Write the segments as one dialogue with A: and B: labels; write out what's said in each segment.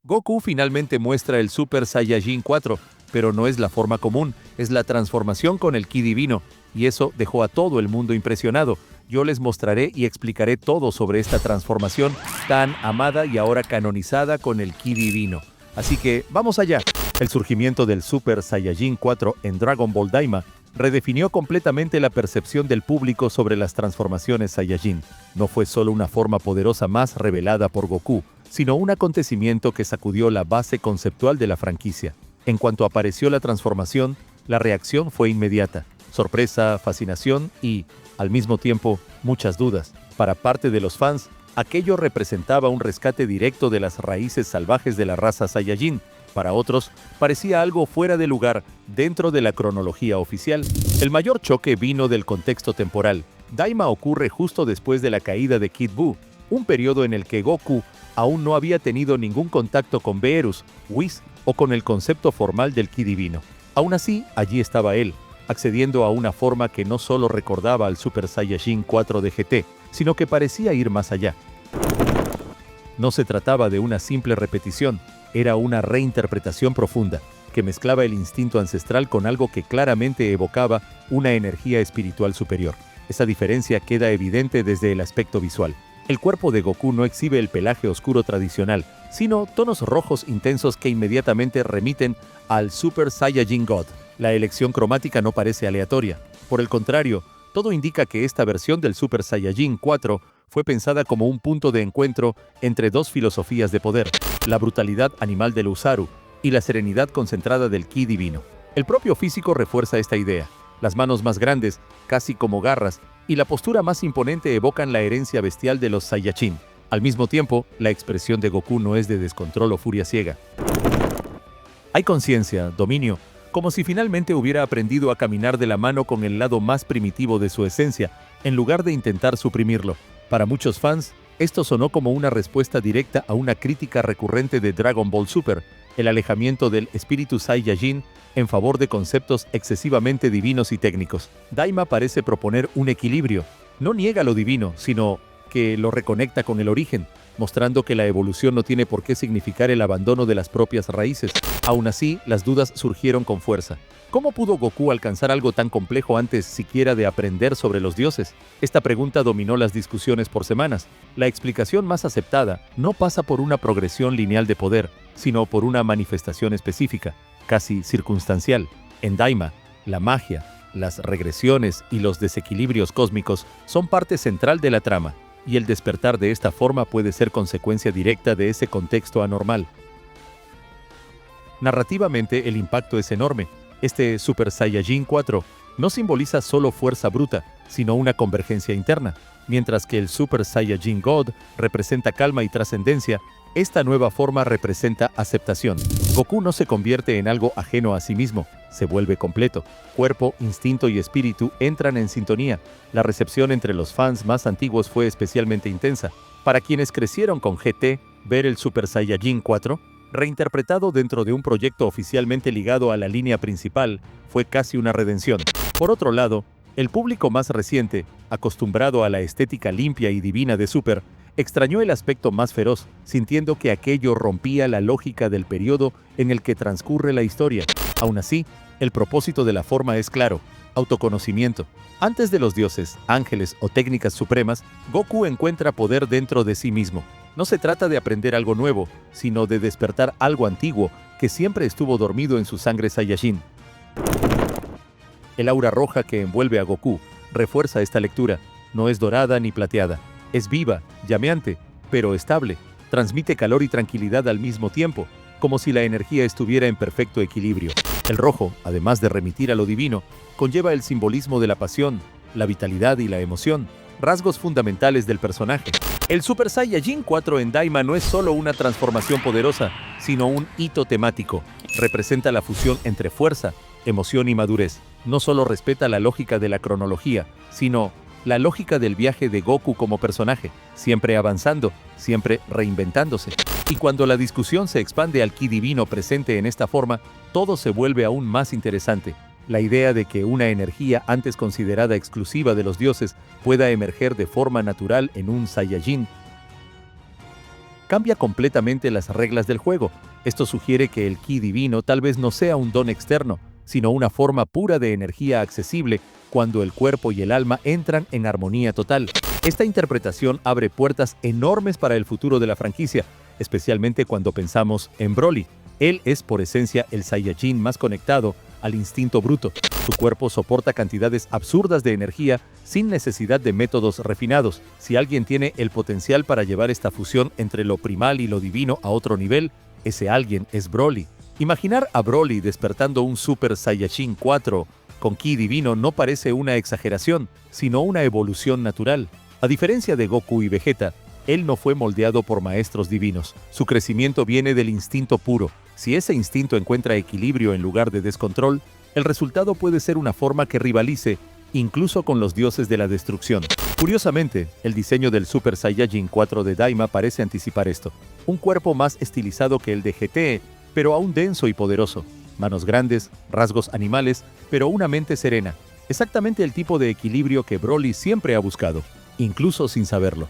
A: Goku finalmente muestra el Super Saiyajin 4, pero no es la forma común, es la transformación con el ki divino, y eso dejó a todo el mundo impresionado. Yo les mostraré y explicaré todo sobre esta transformación tan amada y ahora canonizada con el ki divino. Así que vamos allá. El surgimiento del Super Saiyajin 4 en Dragon Ball Daima redefinió completamente la percepción del público sobre las transformaciones Saiyajin. No fue solo una forma poderosa más revelada por Goku, sino un acontecimiento que sacudió la base conceptual de la franquicia. En cuanto apareció la transformación, la reacción fue inmediata. Sorpresa, fascinación y, al mismo tiempo, muchas dudas. Para parte de los fans, aquello representaba un rescate directo de las raíces salvajes de la raza Saiyajin. Para otros, parecía algo fuera de lugar dentro de la cronología oficial. El mayor choque vino del contexto temporal. Daima ocurre justo después de la caída de Kid Buu, un periodo en el que Goku aún no había tenido ningún contacto con Beerus, Whis o con el concepto formal del ki divino. Aún así, allí estaba él, accediendo a una forma que no solo recordaba al Super Saiyajin 4 de GT, sino que parecía ir más allá. No se trataba de una simple repetición, era una reinterpretación profunda, que mezclaba el instinto ancestral con algo que claramente evocaba una energía espiritual superior. Esa diferencia queda evidente desde el aspecto visual. El cuerpo de Goku no exhibe el pelaje oscuro tradicional, sino tonos rojos intensos que inmediatamente remiten al Super Saiyajin God. La elección cromática no parece aleatoria. Por el contrario, todo indica que esta versión del Super Saiyajin 4 fue pensada como un punto de encuentro entre dos filosofías de poder, la brutalidad animal del Usaru y la serenidad concentrada del ki divino. El propio físico refuerza esta idea. Las manos más grandes, casi como garras, y la postura más imponente evocan la herencia bestial de los Saiyajin. Al mismo tiempo, la expresión de Goku no es de descontrol o furia ciega. Hay conciencia, dominio, como si finalmente hubiera aprendido a caminar de la mano con el lado más primitivo de su esencia, en lugar de intentar suprimirlo. Para muchos fans, esto sonó como una respuesta directa a una crítica recurrente de Dragon Ball Super, el alejamiento del espíritu Saiyajin en favor de conceptos excesivamente divinos y técnicos. Daima parece proponer un equilibrio. No niega lo divino, sino que lo reconecta con el origen, mostrando que la evolución no tiene por qué significar el abandono de las propias raíces. Aún así, las dudas surgieron con fuerza. ¿Cómo pudo Goku alcanzar algo tan complejo antes siquiera de aprender sobre los dioses? Esta pregunta dominó las discusiones por semanas. La explicación más aceptada no pasa por una progresión lineal de poder, sino por una manifestación específica, casi circunstancial. En Daima, la magia, las regresiones y los desequilibrios cósmicos son parte central de la trama, y el despertar de esta forma puede ser consecuencia directa de ese contexto anormal. Narrativamente, el impacto es enorme. Este Super Saiyajin 4 no simboliza solo fuerza bruta, sino una convergencia interna. Mientras que el Super Saiyajin God representa calma y trascendencia, esta nueva forma representa aceptación. Goku no se convierte en algo ajeno a sí mismo, se vuelve completo. Cuerpo, instinto y espíritu entran en sintonía. La recepción entre los fans más antiguos fue especialmente intensa. Para quienes crecieron con GT, ver el Super Saiyajin 4, reinterpretado dentro de un proyecto oficialmente ligado a la línea principal, fue casi una redención. Por otro lado, el público más reciente, acostumbrado a la estética limpia y divina de Super, extrañó el aspecto más feroz, sintiendo que aquello rompía la lógica del periodo en el que transcurre la historia. Aún así, el propósito de la forma es claro: autoconocimiento. Antes de los dioses, ángeles o técnicas supremas, Goku encuentra poder dentro de sí mismo. No se trata de aprender algo nuevo, sino de despertar algo antiguo que siempre estuvo dormido en su sangre Saiyajin. El aura roja que envuelve a Goku refuerza esta lectura. No es dorada ni plateada. Es viva, llameante, pero estable. Transmite calor y tranquilidad al mismo tiempo, como si la energía estuviera en perfecto equilibrio. El rojo, además de remitir a lo divino, conlleva el simbolismo de la pasión, la vitalidad y la emoción, rasgos fundamentales del personaje. El Super Saiyajin 4 en Daima no es solo una transformación poderosa, sino un hito temático. Representa la fusión entre fuerza, emoción y madurez. No solo respeta la lógica de la cronología, sino la lógica del viaje de Goku como personaje, siempre avanzando, siempre reinventándose. Y cuando la discusión se expande al ki divino presente en esta forma, todo se vuelve aún más interesante. La idea de que una energía antes considerada exclusiva de los dioses pueda emerger de forma natural en un Saiyajin cambia completamente las reglas del juego. Esto sugiere que el ki divino tal vez no sea un don externo, sino una forma pura de energía accesible cuando el cuerpo y el alma entran en armonía total. Esta interpretación abre puertas enormes para el futuro de la franquicia, especialmente cuando pensamos en Broly. Él es por esencia el Saiyajin más conectado al instinto bruto. Su cuerpo soporta cantidades absurdas de energía sin necesidad de métodos refinados. Si alguien tiene el potencial para llevar esta fusión entre lo primal y lo divino a otro nivel, ese alguien es Broly. Imaginar a Broly despertando un Super Saiyajin 4 con ki divino no parece una exageración, sino una evolución natural. A diferencia de Goku y Vegeta, él no fue moldeado por maestros divinos. Su crecimiento viene del instinto puro. Si ese instinto encuentra equilibrio en lugar de descontrol, el resultado puede ser una forma que rivalice incluso con los dioses de la destrucción. Curiosamente, el diseño del Super Saiyajin 4 de Daima parece anticipar esto. Un cuerpo más estilizado que el de GT, pero aún denso y poderoso. Manos grandes, rasgos animales, pero una mente serena. Exactamente el tipo de equilibrio que Broly siempre ha buscado, incluso sin saberlo.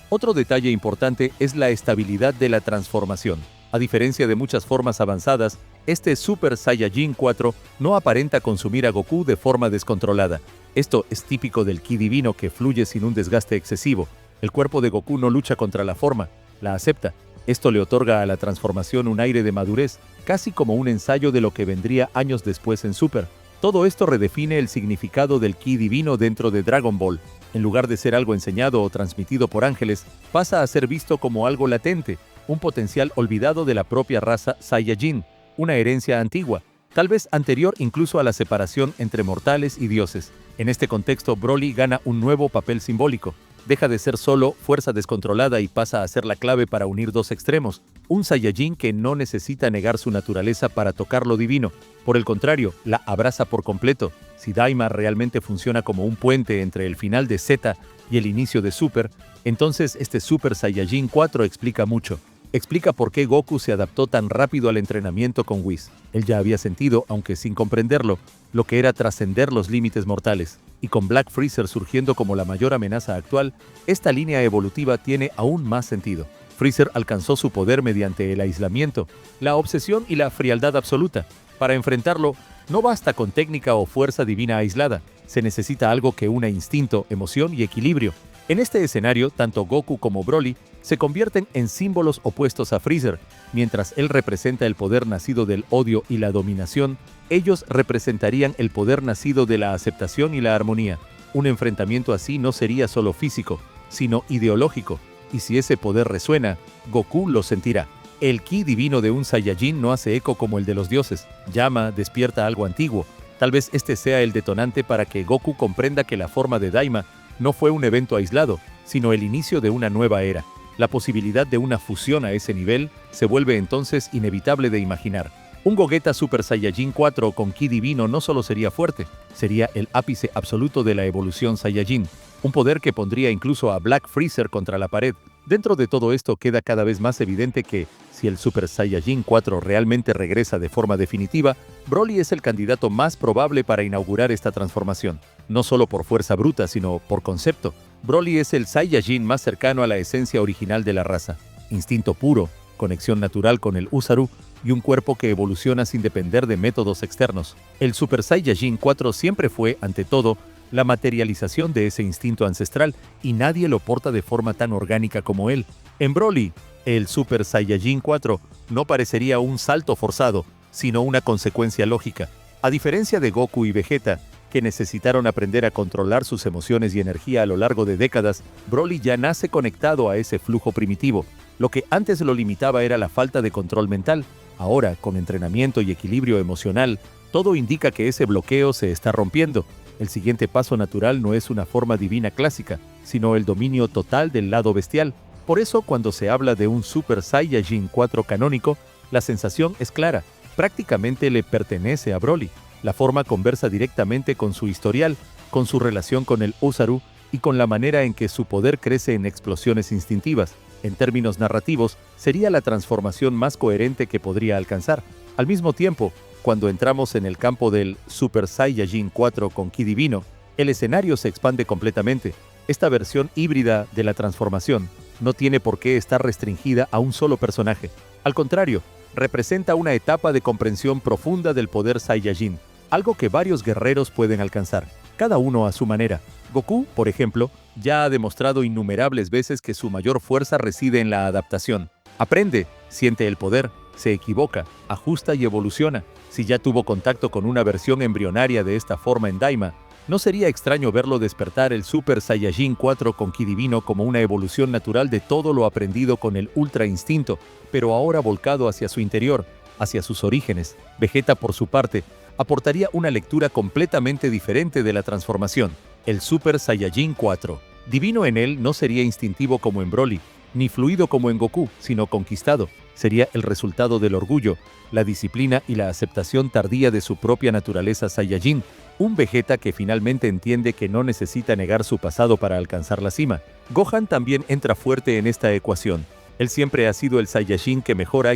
A: Otro detalle importante es la estabilidad de la transformación. A diferencia de muchas formas avanzadas, este Super Saiyajin 4 no aparenta consumir a Goku de forma descontrolada. Esto es típico del ki divino que fluye sin un desgaste excesivo. El cuerpo de Goku no lucha contra la forma, la acepta. Esto le otorga a la transformación un aire de madurez, casi como un ensayo de lo que vendría años después en Super. Todo esto redefine el significado del ki divino dentro de Dragon Ball. En lugar de ser algo enseñado o transmitido por ángeles, pasa a ser visto como algo latente, un potencial olvidado de la propia raza Saiyajin, una herencia antigua, tal vez anterior incluso a la separación entre mortales y dioses. En este contexto, Broly gana un nuevo papel simbólico. Deja de ser solo fuerza descontrolada y pasa a ser la clave para unir dos extremos, un Saiyajin que no necesita negar su naturaleza para tocar lo divino. Por el contrario, la abraza por completo. Si Daima realmente funciona como un puente entre el final de Z y el inicio de Super, entonces este Super Saiyajin 4 explica mucho. Explica por qué Goku se adaptó tan rápido al entrenamiento con Whis. Él ya había sentido, aunque sin comprenderlo, lo que era trascender los límites mortales. Y con Black Freezer surgiendo como la mayor amenaza actual, esta línea evolutiva tiene aún más sentido. Freezer alcanzó su poder mediante el aislamiento, la obsesión y la frialdad absoluta. Para enfrentarlo, no basta con técnica o fuerza divina aislada, se necesita algo que una instinto, emoción y equilibrio. En este escenario, tanto Goku como Broly se convierten en símbolos opuestos a Freezer. Mientras él representa el poder nacido del odio y la dominación, ellos representarían el poder nacido de la aceptación y la armonía. Un enfrentamiento así no sería solo físico, sino ideológico. Y si ese poder resuena, Goku lo sentirá. El ki divino de un Saiyajin no hace eco como el de los dioses. Llama, despierta algo antiguo. Tal vez este sea el detonante para que Goku comprenda que la forma de Daima no fue un evento aislado, sino el inicio de una nueva era. La posibilidad de una fusión a ese nivel se vuelve entonces inevitable de imaginar. Un Gogeta Super Saiyajin 4 con ki divino no solo sería fuerte, sería el ápice absoluto de la evolución Saiyajin, un poder que pondría incluso a Black Freezer contra la pared. Dentro de todo esto queda cada vez más evidente que, si el Super Saiyajin 4 realmente regresa de forma definitiva, Broly es el candidato más probable para inaugurar esta transformación. No solo por fuerza bruta, sino por concepto. Broly es el Saiyajin más cercano a la esencia original de la raza. Instinto puro, conexión natural con el Usaru y un cuerpo que evoluciona sin depender de métodos externos. El Super Saiyajin 4 siempre fue, ante todo, la materialización de ese instinto ancestral y nadie lo porta de forma tan orgánica como él. En Broly, el Super Saiyajin 4 no parecería un salto forzado, sino una consecuencia lógica. A diferencia de Goku y Vegeta, que necesitaron aprender a controlar sus emociones y energía a lo largo de décadas, Broly ya nace conectado a ese flujo primitivo. Lo que antes lo limitaba era la falta de control mental. Ahora, con entrenamiento y equilibrio emocional, todo indica que ese bloqueo se está rompiendo. El siguiente paso natural no es una forma divina clásica, sino el dominio total del lado bestial. Por eso, cuando se habla de un Super Saiyajin 4 canónico, la sensación es clara. Prácticamente le pertenece a Broly. La forma conversa directamente con su historial, con su relación con el Usaru y con la manera en que su poder crece en explosiones instintivas. En términos narrativos, sería la transformación más coherente que podría alcanzar. Al mismo tiempo, cuando entramos en el campo del Super Saiyajin 4 con ki divino, el escenario se expande completamente. Esta versión híbrida de la transformación no tiene por qué estar restringida a un solo personaje. Al contrario, representa una etapa de comprensión profunda del poder Saiyajin, algo que varios guerreros pueden alcanzar, cada uno a su manera. Goku, por ejemplo, ya ha demostrado innumerables veces que su mayor fuerza reside en la adaptación. Aprende, siente el poder, se equivoca, ajusta y evoluciona. Si ya tuvo contacto con una versión embrionaria de esta forma en Daima, no sería extraño verlo despertar el Super Saiyajin 4 con Ki Divino como una evolución natural de todo lo aprendido con el Ultra Instinto, pero ahora volcado hacia su interior, hacia sus orígenes. Vegeta, por su parte, aportaría una lectura completamente diferente de la transformación. El Super Saiyajin 4. Divino en él no sería instintivo como en Broly, ni fluido como en Goku, sino conquistado. Sería el resultado del orgullo, la disciplina y la aceptación tardía de su propia naturaleza Saiyajin, un Vegeta que finalmente entiende que no necesita negar su pasado para alcanzar la cima. Gohan también entra fuerte en esta ecuación. Él siempre ha sido el Saiyajin que mejora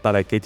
A: para que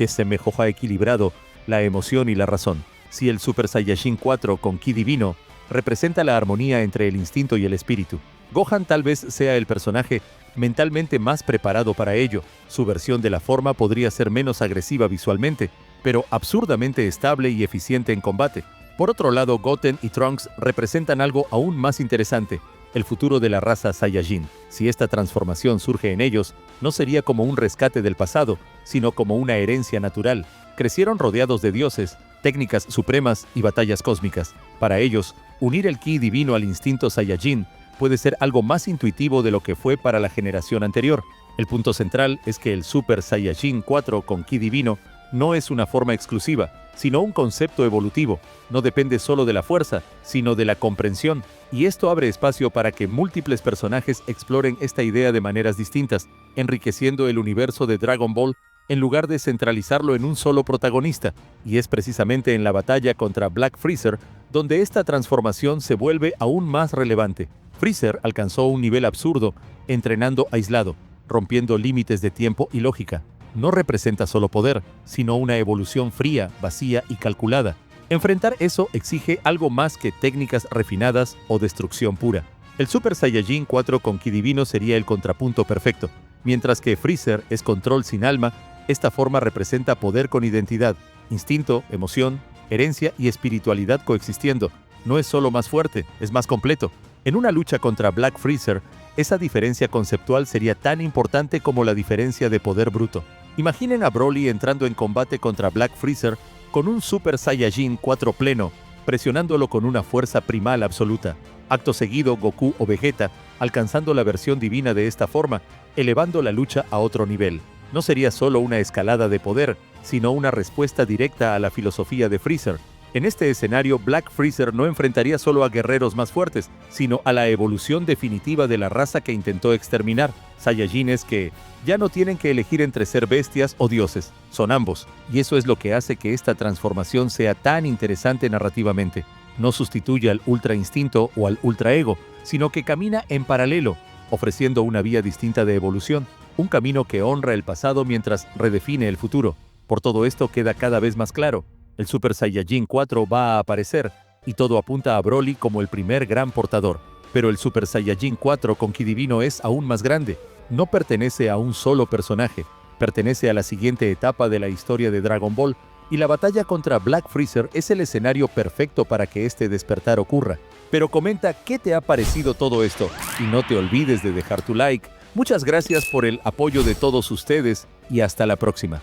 A: se mejora equilibrado la emoción y la razón. Si el Super Saiyajin 4 con Ki Divino representa la armonía entre el instinto y el espíritu, Gohan tal vez sea el personaje mentalmente más preparado para ello. Su versión de la forma podría ser menos agresiva visualmente, pero absurdamente estable y eficiente en combate. Por otro lado, Goten y Trunks representan algo aún más interesante, el futuro de la raza Saiyajin. Si esta transformación surge en ellos, no sería como un rescate del pasado, sino como una herencia natural. Crecieron rodeados de dioses, técnicas supremas y batallas cósmicas. Para ellos, unir el Ki Divino al instinto Saiyajin puede ser algo más intuitivo de lo que fue para la generación anterior. El punto central es que el Super Saiyajin 4 con Ki Divino no es una forma exclusiva, sino un concepto evolutivo. No depende solo de la fuerza, sino de la comprensión. Y esto abre espacio para que múltiples personajes exploren esta idea de maneras distintas, enriqueciendo el universo de Dragon Ball en lugar de centralizarlo en un solo protagonista. Y es precisamente en la batalla contra Black Freezer donde esta transformación se vuelve aún más relevante. Freezer alcanzó un nivel absurdo, entrenando aislado, rompiendo límites de tiempo y lógica. No representa solo poder, sino una evolución fría, vacía y calculada. Enfrentar eso exige algo más que técnicas refinadas o destrucción pura. El Super Saiyajin 4 con Ki Divino sería el contrapunto perfecto. Mientras que Freezer es control sin alma, esta forma representa poder con identidad, instinto, emoción, herencia y espiritualidad coexistiendo. No es solo más fuerte, es más completo. En una lucha contra Black Freezer, esa diferencia conceptual sería tan importante como la diferencia de poder bruto. Imaginen a Broly entrando en combate contra Black Freezer con un Super Saiyajin 4 pleno, presionándolo con una fuerza primal absoluta. Acto seguido, Goku o Vegeta, alcanzando la versión divina de esta forma, elevando la lucha a otro nivel. No sería solo una escalada de poder, sino una respuesta directa a la filosofía de Freezer. En este escenario, Black Freezer no enfrentaría solo a guerreros más fuertes, sino a la evolución definitiva de la raza que intentó exterminar. Saiyajines que ya no tienen que elegir entre ser bestias o dioses, son ambos. Y eso es lo que hace que esta transformación sea tan interesante narrativamente. No sustituye al Ultra Instinto o al Ultra Ego, sino que camina en paralelo, ofreciendo una vía distinta de evolución, un camino que honra el pasado mientras redefine el futuro. Por todo esto queda cada vez más claro. El Super Saiyajin 4 va a aparecer, y todo apunta a Broly como el primer gran portador. Pero el Super Saiyajin 4 con Ki Divino es aún más grande. No pertenece a un solo personaje, pertenece a la siguiente etapa de la historia de Dragon Ball, y la batalla contra Black Freezer es el escenario perfecto para que este despertar ocurra. Pero comenta qué te ha parecido todo esto, y no te olvides de dejar tu like. Muchas gracias por el apoyo de todos ustedes, y hasta la próxima.